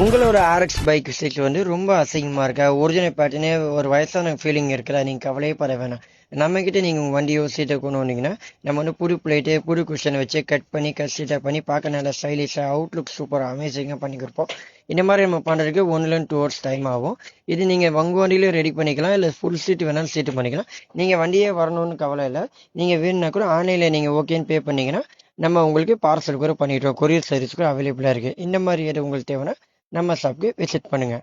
உங்களோட RX bike seat வந்து ரொம்ப அசிங்கமாக இருக்கா, ஒரிஜினல் பேட்டர்னே ஒரு வயசான ஃபீலிங் இருக்குல்ல, நீங்கள் கவலையே பட வேணாம். நம்மக்கிட்ட நீங்கள் உங்கள் வண்டியோ சீட்டை கொண்டு வந்தீங்கன்னா நம்ம வந்து புது பிளேட்டு புது குஷனை வச்சு கட் பண்ணி கட் சீட்டை பண்ணி பார்க்க நல்லா ஸ்டைலிஷாக அவுட்லுக் சூப்பராக அமேசிங்காக பண்ணி கொடுப்போம். இந்த மாதிரி நம்ம பண்ணுறதுக்கு 1 to 2 hours டைம் ஆகும். இது நீங்கள் உங்கள் வண்டியிலே ரெடி பண்ணிக்கலாம், இல்லை ஃபுல் சீட்டு வேணாலும் சீட்டு பண்ணிக்கலாம். நீங்கள் வண்டியே வரணும்னு கவலை இல்லை. நீங்கள் வேணும்னா கூட ஆன்லைனில் நீங்கள் ஓகேன்னு பே பண்ணிங்கன்னா நம்ம உங்களுக்கு பார்சல் கூட பண்ணிடுறோம். கொரியர் சர்வீஸ் கூட அவைலபிளாக இருக்குது. இந்த மாதிரி எது உங்களுக்கு தேவைன்னா நம்ம ஷாப்க்கு விசிட் பண்ணுங்கள்.